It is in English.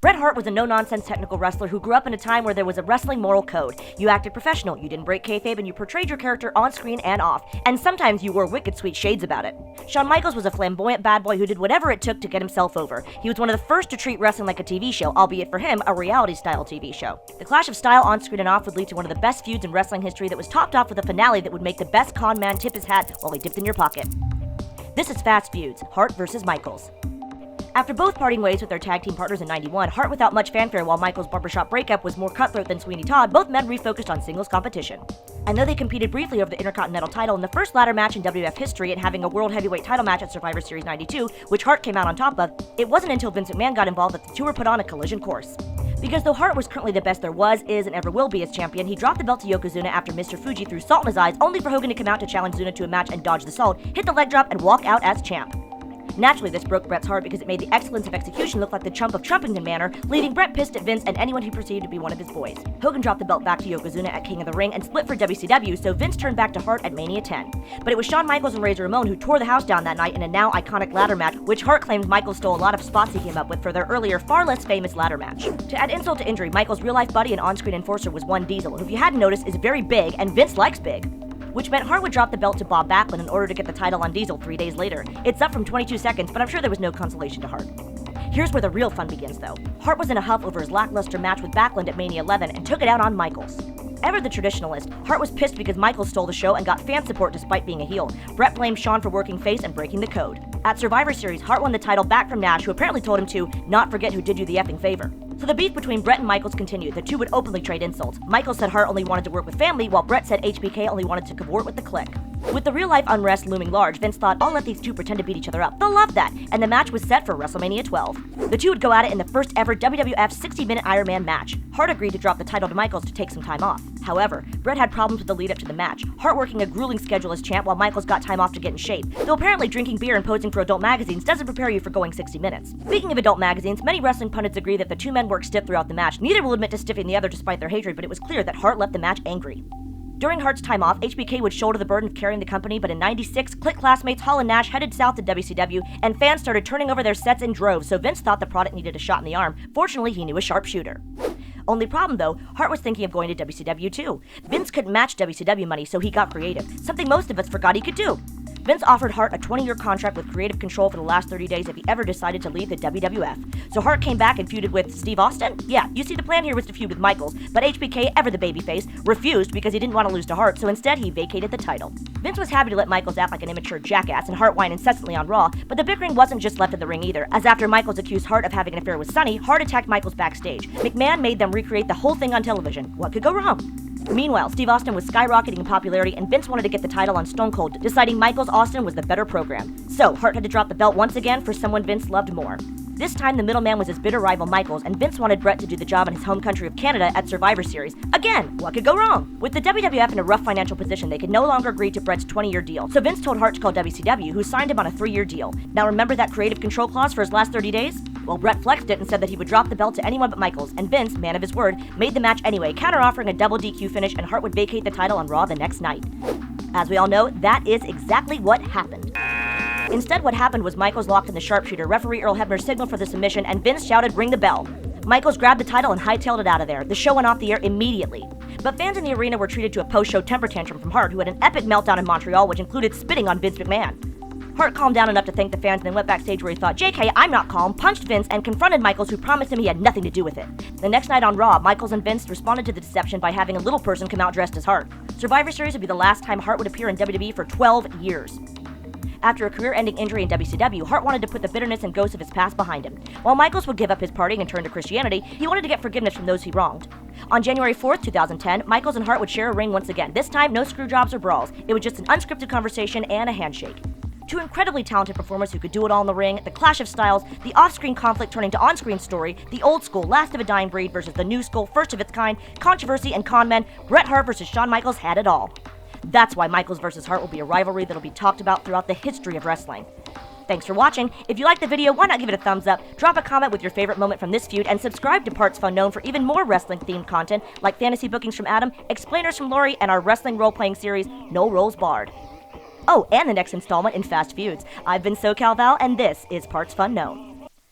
Bret Hart was a no-nonsense technical wrestler who grew up in a time where there was a wrestling moral code. You acted professional, you didn't break kayfabe, and you portrayed your character on screen and off. And sometimes you wore wicked sweet shades about it. Shawn Michaels was a flamboyant bad boy who did whatever it took to get himself over. He was one of the first to treat wrestling like a TV show, albeit for him, a reality-style TV show. The clash of style on screen and off would lead to one of the best feuds in wrestling history that was topped off with a finale that would make the best con man tip his hat while he dipped in your pocket. This is Fast Feuds, Hart versus Michaels. After both parting ways with their tag team partners in '91, Hart without much fanfare while Michaels' barbershop breakup was more cutthroat than Sweeney Todd, both men refocused on singles competition. And though they competed briefly over the Intercontinental title in the first ladder match in WWF history and having a World Heavyweight title match at Survivor Series '92, which Hart came out on top of, it wasn't until Vince McMahon got involved that the two were put on a collision course. Because though Hart was currently the best there was, is, and ever will be as champion, he dropped the belt to Yokozuna after Mr. Fuji threw salt in his eyes, only for Hogan to come out to challenge Zuna to a match and dodge the salt, hit the leg drop, and walk out as champ. Naturally, this broke Bret's heart because it made the excellence of execution look like the chump of Trumpington manner, leaving Bret pissed at Vince and anyone he perceived to be one of his boys. Hogan dropped the belt back to Yokozuna at King of the Ring and split for WCW, so Vince turned back to Hart at Mania 10. But it was Shawn Michaels and Razor Ramon who tore the house down that night in a now iconic ladder match, which Hart claimed Michaels stole a lot of spots he came up with for their earlier, far less famous ladder match. To add insult to injury, Michaels' real-life buddy and on-screen enforcer was one Diesel, who if you hadn't noticed is very big, and Vince likes big. Which meant Hart would drop the belt to Bob Backlund in order to get the title on Diesel 3 days later. It's up from 22 seconds, but I'm sure there was no consolation to Hart. Here's where the real fun begins, though. Hart was in a huff over his lackluster match with Backlund at Mania 11 and took it out on Michaels. Ever the traditionalist, Hart was pissed because Michaels stole the show and got fan support despite being a heel. Bret blamed Shawn for working face and breaking the code. At Survivor Series, Hart won the title back from Nash, who apparently told him to not forget who did you the effing favor. So the beef between Bret and Michaels continued. The two would openly trade insults. Michaels said Hart only wanted to work with family, while Bret said HBK only wanted to cavort with the clique. With the real-life unrest looming large, Vince thought, I'll let these two pretend to beat each other up. They'll love that. And the match was set for WrestleMania 12. The two would go at it in the first ever WWF 60-minute Iron Man match. Hart agreed to drop the title to Michaels to take some time off. However, Bret had problems with the lead-up to the match. Hart working a grueling schedule as champ while Michaels got time off to get in shape. Though apparently drinking beer and posing for adult magazines doesn't prepare you for going 60 minutes. Speaking of adult magazines, many wrestling pundits agree that the two men worked stiff throughout the match. Neither will admit to stiffing the other despite their hatred, but it was clear that Hart left the match angry. During Hart's time off, HBK would shoulder the burden of carrying the company, but in '96, Clique classmates Hall and Nash headed south to WCW, and fans started turning over their sets in droves, so Vince thought the product needed a shot in the arm. Fortunately, he knew a sharpshooter. Only problem though, Hart was thinking of going to WCW too. Vince couldn't match WCW money, so he got creative, something most of us forgot he could do. Vince offered Hart a 20-year contract with creative control for the last 30 days if he ever decided to leave the WWF. So Hart came back and feuded with Steve Austin? Yeah, you see the plan here was to feud with Michaels, but HBK, ever the babyface, refused because he didn't want to lose to Hart, so instead he vacated the title. Vince was happy to let Michaels act like an immature jackass and Hart whine incessantly on Raw, but the bickering wasn't just left in the ring either, as after Michaels accused Hart of having an affair with Sonny, Hart attacked Michaels backstage. McMahon made them recreate the whole thing on television. What could go wrong? Meanwhile, Steve Austin was skyrocketing in popularity and Vince wanted to get the title on Stone Cold, deciding Michaels-Austin was the better program. So, Hart had to drop the belt once again for someone Vince loved more. This time, the middleman was his bitter rival Michaels, and Vince wanted Bret to do the job in his home country of Canada at Survivor Series. Again, what could go wrong? With the WWF in a rough financial position, they could no longer agree to Bret's 20-year deal, so Vince told Hart to call WCW, who signed him on a 3-year deal. Now remember that creative control clause for his last 30 days? Well, Bret flexed it and said that he would drop the belt to anyone but Michaels, and Vince, man of his word, made the match anyway, counter-offering a double DQ finish, and Hart would vacate the title on Raw the next night. As we all know, that is exactly what happened. Instead, what happened was Michaels locked in the sharpshooter, referee Earl Hebner signaled for the submission, and Vince shouted, "Ring the bell." Michaels grabbed the title and hightailed it out of there. The show went off the air immediately. But fans in the arena were treated to a post-show temper tantrum from Hart, who had an epic meltdown in Montreal, which included spitting on Vince McMahon. Hart calmed down enough to thank the fans and then went backstage where he thought, JK, I'm not calm, punched Vince, and confronted Michaels, who promised him he had nothing to do with it. The next night on Raw, Michaels and Vince responded to the deception by having a little person come out dressed as Hart. Survivor Series would be the last time Hart would appear in WWE for 12 years. After a career-ending injury in WCW, Hart wanted to put the bitterness and ghosts of his past behind him. While Michaels would give up his partying and turn to Christianity, he wanted to get forgiveness from those he wronged. On January 4th, 2010, Michaels and Hart would share a ring once again. This time, no screw jobs or brawls. It was just an unscripted conversation and a handshake. Two incredibly talented performers who could do it all in the ring, the clash of styles, the off-screen conflict turning to on-screen story, the old school, last of a dying breed versus the new school, first of its kind, controversy and con men, Bret Hart versus Shawn Michaels had it all. That's why Michaels versus Hart will be a rivalry that'll be talked about throughout the history of wrestling. Thanks for watching. If you liked the video, why not give it a thumbs up, drop a comment with your favorite moment from this feud, and subscribe to partsFUNknown for even more wrestling-themed content like fantasy bookings from Adam, explainers from Lori, and our wrestling role-playing series, No Rolls Barred. Oh, and the next installment in Fast Feuds. I've been SoCal Val, and this is partsFUNknown.